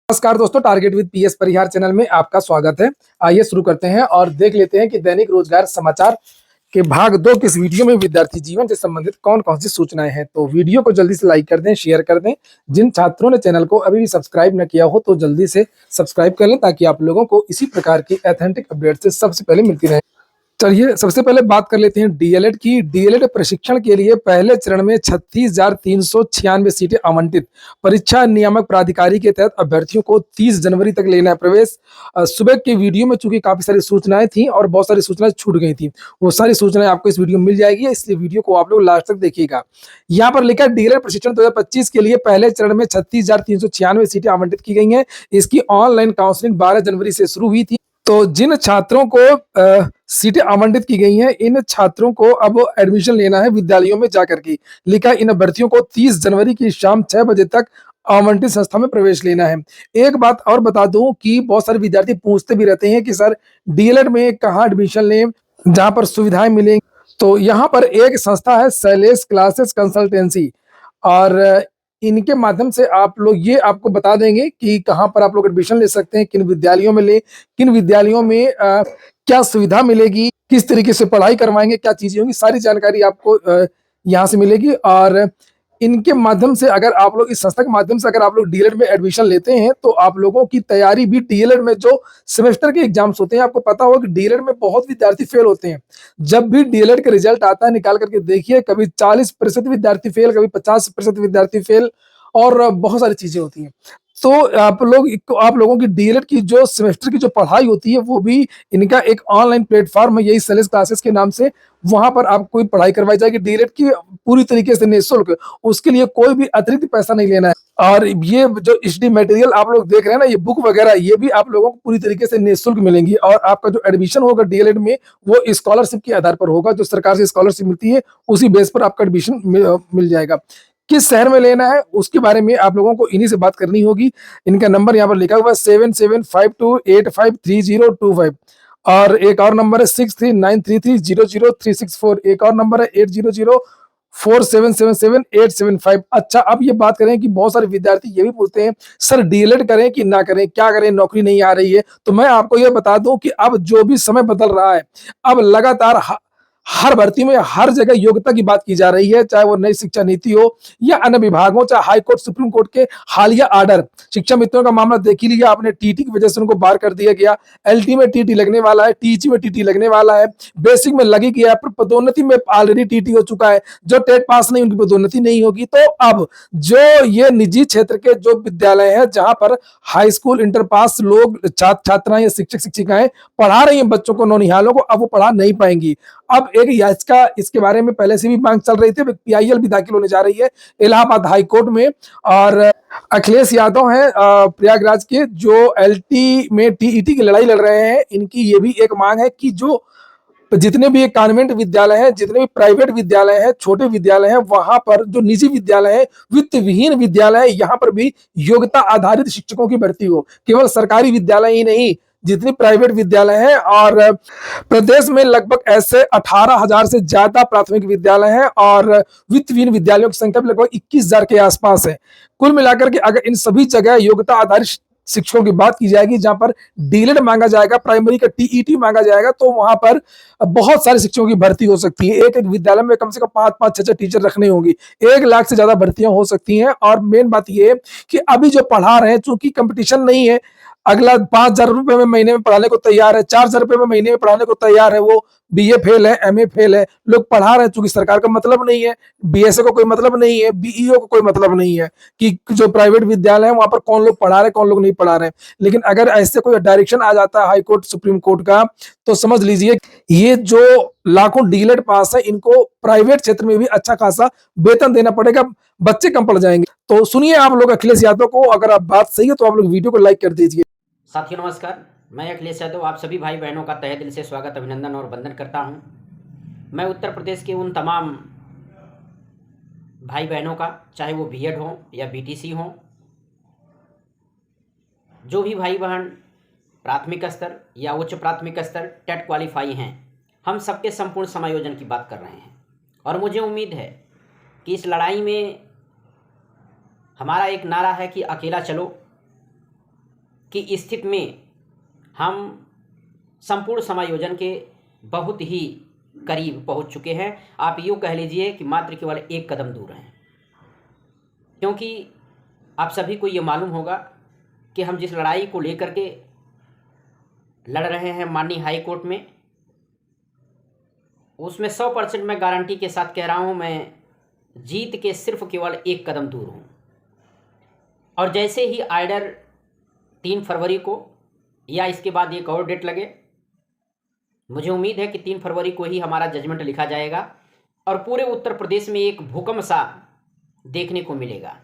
नमस्कार दोस्तों, target with PS Parihar channel में आपका स्वागत है। आइए शुरू करते हैं और देख लेते हैं कि दैनिक रोजगार समाचार के भाग 2 के इस वीडियो में विद्यार्थी जीवन से संबंधित कौन कौन सी सूचनाएं हैं। तो वीडियो को जल्दी से लाइक कर दें, शेयर कर दें। जिन छात्रों ने चैनल को अभी भी सब्सक्राइब न किया हो तो जल्दी से सब्सक्राइब कर लें ताकि आप लोगों को इसी प्रकार की ऑथेंटिक अपडेट से सबसे पहले मिलती रहे। चलिए सबसे पहले बात कर लेते हैं डीएलएड की। डीएलएड प्रशिक्षण के लिए पहले चरण में 36,396 सीटें आवंटित। परीक्षा नियामक प्राधिकारी के तहत अभ्यर्थियों को 30 जनवरी तक लेना है प्रवेश। सुबह के वीडियो में चूंकि काफी सारी सूचनाएं थी और बहुत सारी सूचनाएं छूट गई थी, वो सारी सूचनाएं आपको इस वीडियो में मिल जाएगी, इसलिए वीडियो को आप लोग लास्ट तक देखिएगा। यहाँ पर लिखा है डीएलएड प्रशिक्षण 2025 के लिए पहले चरण में 36,396 सीटें आवंटित की गई हैं। इसकी ऑनलाइन काउंसलिंग 12 जनवरी से शुरू हुई थी। तो जिन छात्रों को सीटें आवंटित की गई हैं, इन छात्रों को अब एडमिशन लेना है विद्यालयों में जाकर के। लिखा है इन अभ्यर्थियों को 30 जनवरी की शाम 6 बजे तक आवंटित संस्था में प्रवेश लेना है। एक बात और बता दूं कि बहुत सारे विद्यार्थी पूछते भी रहते हैं कि सर डीएलएड में कहाँ एडमिशन लें जहां पर सुविधाएं मिलेंगी। तो यहाँ पर एक संस्था है शैलेश क्लासेस कंसल्टेंसी, और इनके माध्यम से आप लोग ये आपको बता देंगे कि कहाँ पर आप लोग एडमिशन ले सकते हैं, किन विद्यालयों में ले, किन विद्यालयों में क्या सुविधा मिलेगी, किस तरीके से पढ़ाई करवाएंगे, क्या चीजें होंगी, सारी जानकारी आपको यहाँ से मिलेगी। और इनके माध्यम से अगर आप लोग इस संस्था के माध्यम से अगर आप लोग डीएलएड में एडमिशन लेते हैं तो आप लोगों की तैयारी भी डीएलएड में जो सेमेस्टर के एग्जाम्स होते हैं, आपको पता होगा कि डीएलएड में बहुत विद्यार्थी फेल होते हैं। जब भी डीएलएड का रिजल्ट आता है निकाल करके देखिए, कभी 40% विद्यार्थी फेल, कभी 50% विद्यार्थी फेल, और बहुत सारी चीजें होती हैं। तो आप लोगों की डीएलएड की जो सेमेस्टर की जो पढ़ाई होती है वो भी इनका एक ऑनलाइन प्लेटफॉर्म है, यही शैलेश क्लासेस के नाम से। वहां पर आपको पढ़ाई करवाई जाएगी डीएलएड की पूरी तरीके से निःशुल्क। उसके लिए कोई भी अतिरिक्त पैसा नहीं लेना है। और ये जो स्टडी मटेरियल आप लोग देख रहे हैं ना, ये बुक वगैरह, ये भी आप लोगों को पूरी तरीके से निःशुल्क मिलेंगी। और आपका जो एडमिशन होगा डीएलएड में वो स्कॉलरशिप के आधार पर होगा, जो सरकार से स्कॉलरशिप मिलती है उसी बेस पर आपका एडमिशन मिल जाएगा। किस शहर में लेना है उसके बारे में आप लोगों को इन्हीं से बात करनी होगी। इनका नंबर यहाँ पर लिखा हुआ है 7752853025, और एक और नंबर है 6393300364, एक और नंबर है 8004777875। अच्छा, अब ये बात करें कि बहुत सारे विद्यार्थी ये भी पूछते हैं सर डीएलएड करें कि ना करें, क्या करें, नौकरी नहीं आ रही है। तो मैं आपको ये बता दूं कि अब जो भी समय बदल रहा है, अब लगातार हर भर्ती में हर जगह योग्यता की बात की जा रही है, चाहे वो नई शिक्षा नीति हो या अन्य विभाग हो, चाहे हाई कोर्ट सुप्रीम कोर्ट के हालिया आर्डर। शिक्षा मित्रों का मामला देख ही लिया आपने, टीटी की वजह से उनको बाहर कर दिया गया। एलटी में टीटी लगने वाला है, टीजी में टीटी लगने वाला है, बेसिक में लगी गया है, पर पदोन्नति में ऑलरेडी टीटी हो चुका है। जो टेट पास नहीं उनकी पदोन्नति नहीं होगी। तो अब जो ये निजी क्षेत्र के जो विद्यालय है जहां पर हाई स्कूल इंटर पास लोग छात्राएं या शिक्षक शिक्षिकाएं पढ़ा रही हैं बच्चों को, नौनिहालों को, अब वो पढ़ा नहीं पाएंगी। अब एक याचिका इसके बारे में पहले से भी मांग चल रही थी, पीआईएल भी दाखिल होने जा रही है इलाहाबाद हाई कोर्ट में। और अखिलेश यादव हैं प्रयागराज के, जो एलटी में टीईटी की लड़ाई लड़ रहे हैं। इनकी ये भी एक मांग है कि जो जितने भी कॉन्वेंट विद्यालय हैं, जितने भी प्राइवेट विद्यालय हैं, छोटे विद्यालय हैं, वहां पर जो निजी विद्यालय है, वित्त विहीन विद्यालय है, यहाँ पर भी योग्यता आधारित शिक्षकों की भर्ती हो। केवल सरकारी विद्यालय ही नहीं, जितनी प्राइवेट विद्यालय हैं। और प्रदेश में लगभग ऐसे 18,000 से ज्यादा प्राथमिक विद्यालय हैं और वित्त विहीन विद्यालयों की संख्या लगभग 21,000 के आसपास है। कुल मिलाकर के अगर इन सभी जगह योग्यता आधारित शिक्षकों की बात की जाएगी, जहां पर डीएलएड मांगा जाएगा, प्राइमरी का टीईटी मांगा जाएगा, तो वहां पर बहुत सारे शिक्षकों की भर्ती हो सकती है। एक एक विद्यालय में कम से कम 5-5, 6-6 टीचर रखने होंगी। 1 लाख से ज्यादा भर्तियां हो सकती हैं। और मेन बात यह है कि अभी जो पढ़ा रहे हैं, चूंकि कंपटीशन नहीं है, अगला 5,000 रुपए में महीने में पढ़ाने को तैयार है, 4,000 रुपए में महीने में पढ़ाने को तैयार है, वो बीए फेल है, एमए फेल है, लोग पढ़ा रहे हैं। चूंकि सरकार का मतलब नहीं है, बीएसए को कोई मतलब नहीं है, बीईओ को कोई मतलब नहीं है कि जो प्राइवेट विद्यालय है वहां पर कौन लोग पढ़ा रहे हैं, कौन लोग नहीं पढ़ा रहे हैं। लेकिन अगर ऐसे कोई डायरेक्शन आ जाता है हाई कोर्ट सुप्रीम कोर्ट का, तो समझ लीजिए ये जो लाखों डीएलएड पास है, इनको प्राइवेट क्षेत्र में भी अच्छा खासा वेतन देना पड़ेगा, बच्चे कम पड़ जाएंगे। तो सुनिए आप लोग अखिलेश यादव को, अगर आप बात सही है तो आप लोग वीडियो को लाइक कर दीजिए। साथियों नमस्कार, मैं अखिलेश यादव आप सभी भाई बहनों का तहे दिल से स्वागत, अभिनंदन और वंदन करता हूं। मैं उत्तर प्रदेश के उन तमाम भाई बहनों का, चाहे वो बीएड हो या बीटीसी हो, जो भी भाई बहन प्राथमिक स्तर या उच्च प्राथमिक स्तर टेट क्वालिफाई हैं, हम सबके संपूर्ण समायोजन की बात कर रहे हैं। और मुझे उम्मीद है कि इस लड़ाई में हमारा एक नारा है कि अकेला चलो की स्थिति में हम संपूर्ण समायोजन के बहुत ही करीब पहुंच चुके हैं। आप यूँ कह लीजिए कि मात्र केवल एक कदम दूर हैं, क्योंकि आप सभी को ये मालूम होगा कि हम जिस लड़ाई को लेकर के लड़ रहे हैं माननीय हाई कोर्ट में, उसमें 100% मैं गारंटी के साथ कह रहा हूँ, मैं जीत के सिर्फ केवल एक कदम दूर हूँ। और जैसे ही आर्डर 3 फरवरी को या इसके बाद एक और डेट लगे, मुझे उम्मीद है कि 3 फरवरी को ही हमारा जजमेंट लिखा जाएगा और पूरे उत्तर प्रदेश में एक भूकंप सा देखने को मिलेगा।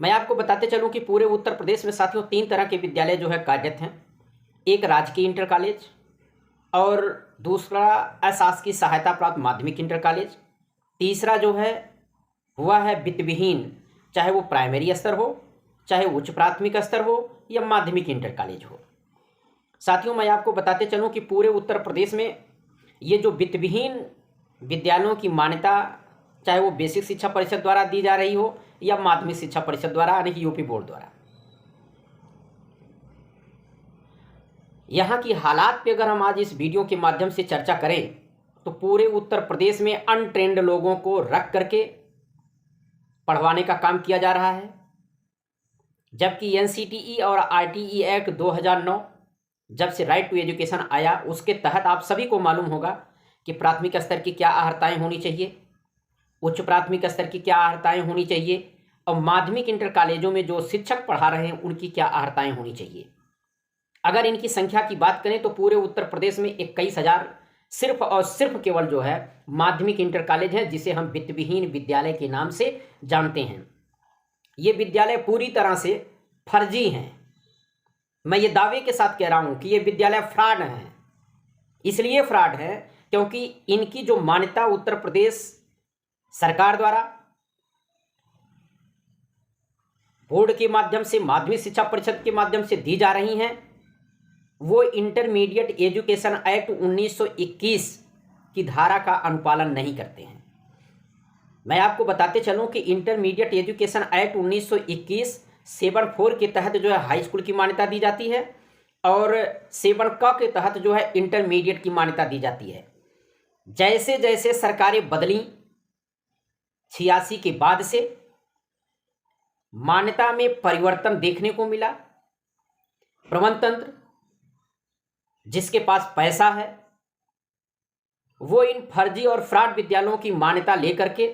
मैं आपको बताते चलूं कि पूरे उत्तर प्रदेश में साथियों 3 तरह के विद्यालय जो है कार्यरत हैं। एक राजकीय इंटर कॉलेज और दूसरा अशासकीय सहायता प्राप्त माध्यमिक इंटर कॉलेज, तीसरा जो है हुआ है वित्तविहीन, चाहे वो प्राइमरी स्तर हो, चाहे उच्च प्राथमिक स्तर हो या माध्यमिक इंटर कॉलेज हो। साथियों मैं आपको बताते चलूं कि पूरे उत्तर प्रदेश में ये जो वित्तविहीन विद्यालयों की मान्यता, चाहे वो बेसिक शिक्षा परिषद द्वारा दी जा रही हो या माध्यमिक शिक्षा परिषद द्वारा यानी कि यूपी बोर्ड द्वारा, यहाँ की हालात पे अगर हम आज इस वीडियो के माध्यम से चर्चा करें तो पूरे उत्तर प्रदेश में अनट्रेंड लोगों को रख करके पढ़वाने का काम किया जा रहा है। जबकि एनसीटीई और आरटीई एक्ट 2009 जब से राइट टू एजुकेशन आया, उसके तहत आप सभी को मालूम होगा कि प्राथमिक स्तर की क्या अर्हताएं होनी चाहिए, उच्च प्राथमिक स्तर की क्या अर्हताएं होनी चाहिए और माध्यमिक इंटर कॉलेजों में जो शिक्षक पढ़ा रहे हैं उनकी क्या अर्हताएं होनी चाहिए। अगर इनकी संख्या की बात करें तो पूरे उत्तर प्रदेश में 21,000 सिर्फ और सिर्फ केवल जो है माध्यमिक इंटर कॉलेज है, जिसे हम वित्तविहीन विद्यालय के नाम से जानते हैं। ये विद्यालय पूरी तरह से फर्जी हैं। मैं ये दावे के साथ कह रहा हूं कि ये विद्यालय फ्रॉड हैं। इसलिए फ्रॉड है क्योंकि इनकी जो मान्यता उत्तर प्रदेश सरकार द्वारा बोर्ड के माध्यम से, माध्यमिक शिक्षा परिषद के माध्यम से दी जा रही हैं, वो इंटरमीडिएट एजुकेशन एक्ट 1921 की धारा का अनुपालन नहीं करते हैं। मैं आपको बताते चलूं कि इंटरमीडिएट एजुकेशन एक्ट 1921 7(4) के तहत जो है हाई स्कूल की मान्यता दी जाती है और 7(क) के तहत जो है इंटरमीडिएट की मान्यता दी जाती है। जैसे जैसे सरकारें बदली 86 के बाद से मान्यता में परिवर्तन देखने को मिला। प्रबंध तंत्र जिसके पास पैसा है वो इन फर्जी और फ्रॉड विद्यालयों की मान्यता लेकर के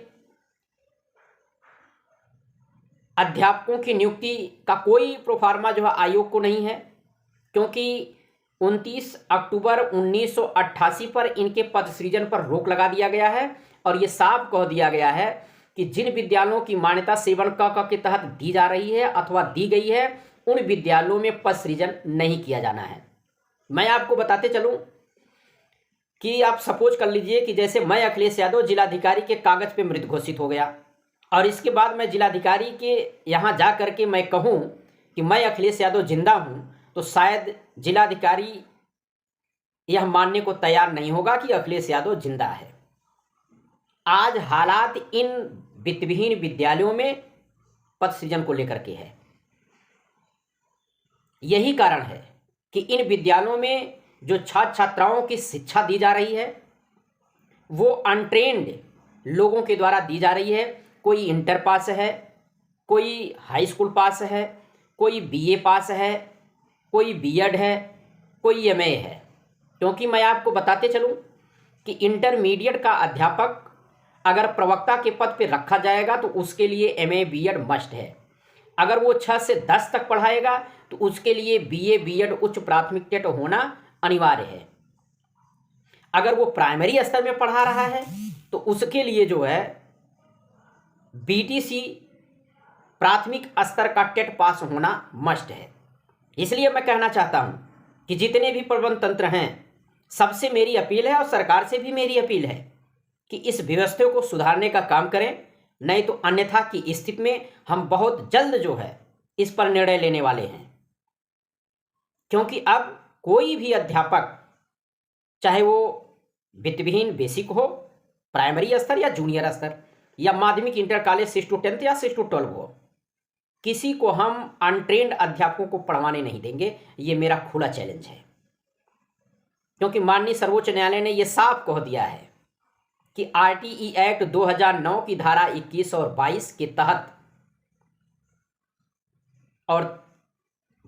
अध्यापकों की नियुक्ति का कोई प्रोफार्मा जो है आयोग को नहीं है, क्योंकि 29 अक्टूबर 1988 पर इनके पद सृजन पर रोक लगा दिया गया है और ये साफ कह दिया गया है कि जिन विद्यालयों की मान्यता 7(क) के तहत दी जा रही है अथवा दी गई है, उन विद्यालयों में पद सृजन नहीं किया जाना है। मैं आपको बताते चलूं कि आप सपोज कर लीजिए कि जैसे मैं अखिलेश यादव जिलाधिकारी के कागज पे मृत घोषित हो गया और इसके बाद मैं जिलाधिकारी के यहाँ जा करके मैं कहूँ कि मैं अखिलेश यादव जिंदा हूँ, तो शायद जिलाधिकारी यह मानने को तैयार नहीं होगा कि अखिलेश यादव जिंदा है। आज हालात इन वित्तविहीन विद्यालयों में पद सृजन को लेकर के है। यही कारण है कि इन विद्यालयों में जो छात्र छात्राओं की शिक्षा दी जा रही है वो अनट्रेंड लोगों के द्वारा दी जा रही है। कोई इंटर पास है, कोई हाई स्कूल पास है, कोई बीए पास है, कोई बीएड है, कोई एमए है। क्योंकि मैं आपको बताते चलूं कि इंटरमीडिएट का अध्यापक अगर प्रवक्ता के पद पर रखा जाएगा तो उसके लिए एमए बीएड मस्ट है। अगर वो 6 से 10 तक पढ़ाएगा तो उसके लिए बीए बीएड उच्च प्राथमिक टेट होना अनिवार्य है। अगर वो प्राइमरी स्तर में पढ़ा रहा है तो उसके लिए जो है बीटीसी प्राथमिक स्तर का टेट पास होना मस्ट है। इसलिए मैं कहना चाहता हूं कि जितने भी प्रबंध तंत्र हैं, सबसे मेरी अपील है और सरकार से भी मेरी अपील है कि इस व्यवस्था को सुधारने का काम करें, नहीं तो अन्यथा की स्थिति में हम बहुत जल्द जो है इस पर निर्णय लेने वाले हैं। क्योंकि अब कोई भी अध्यापक, चाहे वो वित्तविहीन बेसिक हो, प्राइमरी स्तर या जूनियर स्तर या माध्यमिक इंटर कॉलेज 6 to 10 या 6 to 12 हो, किसी को हम अनट्रेंड अध्यापकों को पढ़वाने नहीं देंगे। ये मेरा खुला चैलेंज है, क्योंकि माननीय सर्वोच्च न्यायालय ने यह साफ कह दिया है कि आरटीई एक्ट 2009 की धारा 21 और 22 के तहत और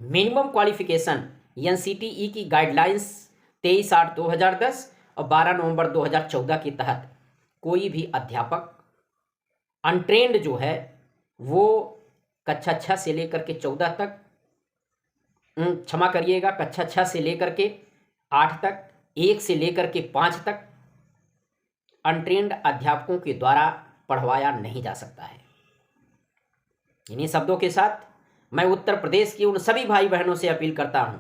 मिनिमम क्वालिफिकेशन एनसीटीई की गाइडलाइंस 23/8/2010 और 12 नवंबर 2014 के तहत कोई भी अध्यापक अनट्रेंड जो है वो कक्षा 6 से लेकर के 14 तक, क्षमा करिएगा, कक्षा 6 से लेकर के 8 तक, 1 से लेकर के 5 तक अनट्रेंड अध्यापकों के द्वारा पढ़वाया नहीं जा सकता है। इन्हीं शब्दों के साथ मैं उत्तर प्रदेश के उन सभी भाई बहनों से अपील करता हूं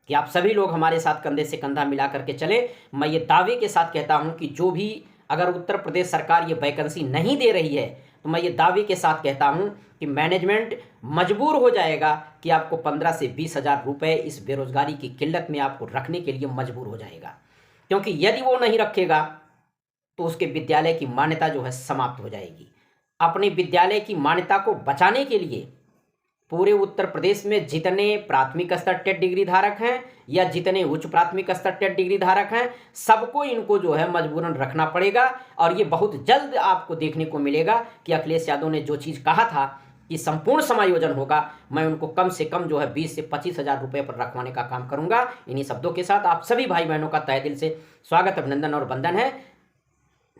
कि आप सभी लोग हमारे साथ कंधे से कंधा मिला करके चले। मैं ये दावे के साथ कहता हूं कि जो भी अगर उत्तर प्रदेश सरकार ये वैकेंसी नहीं दे रही है तो मैं ये दावे के साथ कहता हूं कि मैनेजमेंट मजबूर हो जाएगा कि आपको 15 से 20 हज़ार रुपये इस बेरोजगारी की किल्लत में आपको रखने के लिए मजबूर हो जाएगा, क्योंकि यदि वो नहीं रखेगा तो उसके विद्यालय की मान्यता जो है समाप्त हो जाएगी। अपने विद्यालय की मान्यता को बचाने के लिए पूरे उत्तर प्रदेश में जितने प्राथमिक स्तर टेट डिग्री धारक हैं या जितने उच्च प्राथमिक स्तर टेट डिग्री धारक हैं, सबको इनको जो है मजबूरन रखना पड़ेगा। और ये बहुत जल्द आपको देखने को मिलेगा कि अखिलेश यादव ने जो चीज़ कहा था कि संपूर्ण समायोजन होगा, मैं उनको कम से कम जो है 20 से 25 हज़ार रुपये पर रखवाने का काम करूंगा। इन्हीं शब्दों के साथ आप सभी भाई बहनों का तहे दिल से स्वागत, अभिनंदन और वंदन है।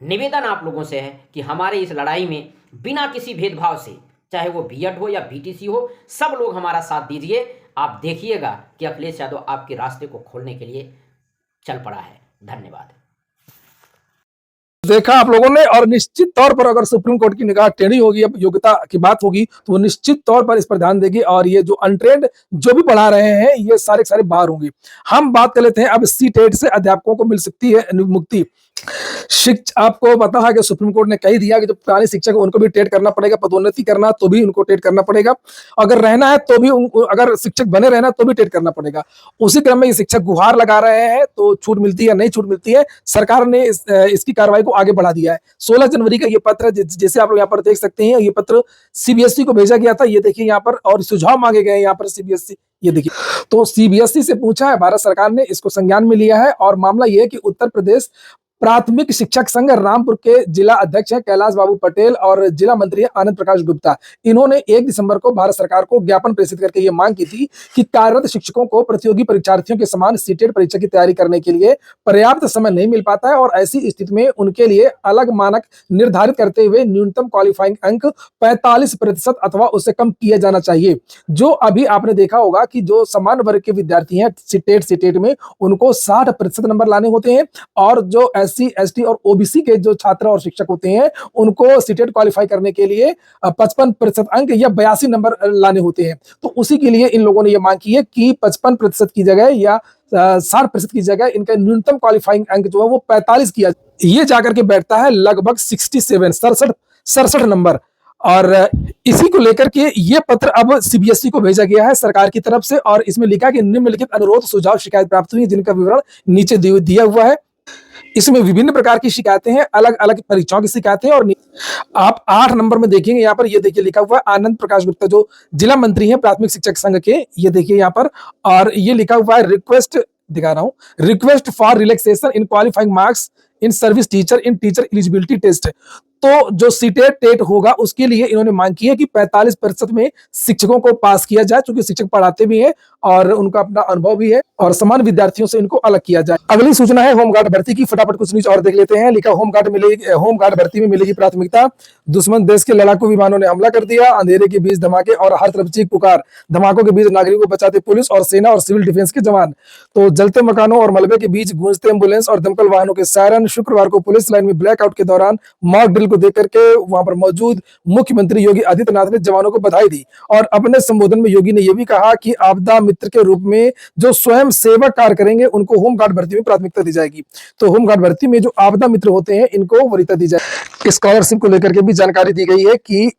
निवेदन आप लोगों से है कि हमारे इस लड़ाई में बिना किसी भेदभाव से, चाहे वो बीएड हो या बीटीसी हो, सब लोग हमारा साथ दीजिए। आप देखिएगा कि अखिलेश यादव आपके रास्ते को खोलने के लिए चल पड़ा है। धन्यवाद। देखा आप लोगों ने, और निश्चित तौर पर अगर सुप्रीम कोर्ट की निगाह टेढ़ी होगी, अब योग्यता की बात होगी, तो वो निश्चित तौर पर इस पर ध्यान देगी और ये जो अनट्रेंड जो भी पढ़ा रहे हैं ये सारे के सारे बाहर होंगे। हम बात कर लेते हैं अब सी टेट से अध्यापकों को मिल सकती है मुक्ति। आपको पता है कि सुप्रीम कोर्ट ने कही दिया कि जो पुराने शिक्षक है उनको भी टेट करना पड़ेगा, पदोन्नति करना तो भी उनको टेट करना पड़ेगा, अगर रहना है तो भी अगर शिक्षक बने रहना तो भी टेट करना पड़ेगा। उसी क्रम में ये शिक्षक गुहार लगा रहे हैं, तो छूट मिलती है नहीं छूट मिलती है, सरकार ने इसकी कार्रवाई को आगे बढ़ा दिया है। 16 जनवरी का ये पत्र, जैसे आप लोग यहाँ पर देख सकते हैं, ये पत्र सीबीएसई को भेजा गया था, ये देखिए यहाँ पर, और सुझाव मांगे गए यहाँ पर सीबीएसई, ये देखिए। तो सीबीएसई से पूछा है, भारत सरकार ने इसको संज्ञान में लिया है। और मामला यह है कि उत्तर प्रदेश प्राथमिक शिक्षक संघ रामपुर के जिला अध्यक्ष हैं कैलाश बाबू पटेल और जिला मंत्री हैं आनंद प्रकाश गुप्ता। इन्होंने 1 दिसंबर को भारत सरकार को ज्ञापन प्रेषित करके ये मांग की थी कि कार्यरत शिक्षकों को प्रतियोगी परीक्षार्थियों के समान सीटेट परीक्षा की तैयारी करने के लिए पर्याप्त समय नहीं मिल पाता है और ऐसी स्थिति में उनके लिए अलग मानक निर्धारित करते हुए न्यूनतम क्वालिफाइंग अंक 45% अथवा उससे कम किया जाना चाहिए। जो अभी आपने देखा होगा कि जो समान वर्ग के विद्यार्थी हैं सीटेट में, उनको 60% नंबर लाने होते हैं, और जो एससी एसटी और ओबीसी के जो छात्र और शिक्षक होते हैं उनको सीटेट क्वालिफाई करने के लिए 55% अंक या 82 नंबर लाने होते हैं। तो उसी के लिए इन लोगों ने ये मांग की है कि 55% की जगह या 60% की जगह इनका न्यूनतम क्वालिफाइंग अंक जो है वो 45 किया, ये जाकर के बैठता है लगभग 67 नंबर। और इसी को लेकर के ये पत्र अब सीबीएसई को भेजा गया है सरकार की तरफ से, और इसमें लिखा कि निम्नलिखित अनुरोध सुझाव शिकायत प्राप्त हुई, जिनका विवरण नीचे दिया हुआ है। इसमें विभिन्न प्रकार की शिकायतें हैं, अलग अलग परीक्षाओं की शिकायतें। और आप 8 नंबर में देखेंगे यहाँ पर, ये देखिए लिखा हुआ है आनंद प्रकाश गुप्ता जो जिला मंत्री हैं प्राथमिक शिक्षक संघ के, ये देखिए यहाँ पर, और ये लिखा हुआ है रिक्वेस्ट, दिखा रहा हूँ, request for relaxation in qualifying marks in service teacher in teacher eligibility test. तो जो सीटेट टेट होगा उसके लिए इन्होंने मांग की है कि 45% में शिक्षकों को पास किया जाए, क्योंकि शिक्षक पढ़ाते भी हैं और उनका अपना अनुभव भी है, और समान विद्यार्थियों से इनको अलग किया जाए। अगली सूचना है होमगार्ड भर्ती की, फटाफट कुछ न्यूज और देख लेते हैं। लिखा होमगार्ड भर्ती में मिलेगी प्राथमिकता, दुश्मन देश के लड़ाकू विमानों ने हमला कर दिया, अंधेरे के बीच धमाके और हर तरफ चीख पुकार, धमाकों के बीच नागरिकों को बचाते पुलिस और सेना और सिविल डिफेंस के जवान। तो जलते मकानों और मलबे के बीच गूंजते एम्बुलेंस और दमकल वाहनों के सायरन। शुक्रवार को पुलिस लाइन में ब्लैकआउट के दौरान मॉक ड्रिल को देख करके वहां पर मौजूद मुख्यमंत्री योगी आदित्यनाथ ने जवानों को बधाई दी, और अपने संबोधन में योगी ने यह भी कहा कि आपदा मित्र के रूप में जो स्वयं सेवक कार्य करेंगे उनको होमगार्ड भर्ती में प्राथमिकता दी जाएगी। तो होमगार्ड भर्ती में जो आपदा मित्र होते हैं इनको वरीयता दी जाएगी। स्कॉलरशिप को लेकर के भी जानकारी दी गई है कि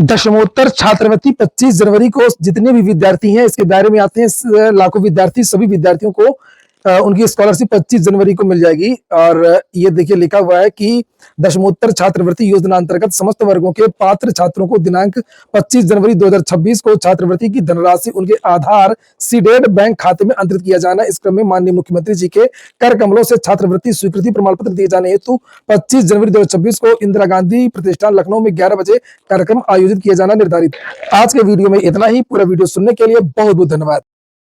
दशमोत्तर छात्रवृत्ति 25 जनवरी को जितने भी विद्यार्थी हैं इसके दायरे में आते हैं, लाखों विद्यार्थी, सभी विद्यार्थियों को उनकी स्कॉलरशिप 25 जनवरी को मिल जाएगी। और ये देखिए लिखा हुआ है कि दशमोत्तर छात्रवृत्ति योजना अंतर्गत समस्त वर्गों के पात्र छात्रों को दिनांक 25 जनवरी 2026 को छात्रवृत्ति की धनराशि उनके आधार सीडेड बैंक खाते में अंतरित किया जाना। इस क्रम में माननीय मुख्यमंत्री जी के कर कमलों से छात्रवृत्ति स्वीकृति प्रमाण पत्र दिए जाने हेतु 25 जनवरी 2026 को इंदिरा गांधी प्रतिष्ठान लखनऊ में 11 बजे कार्यक्रम आयोजित किया जाना निर्धारित। आज के वीडियो में इतना ही। पूरा वीडियो सुनने के लिए बहुत बहुत धन्यवाद।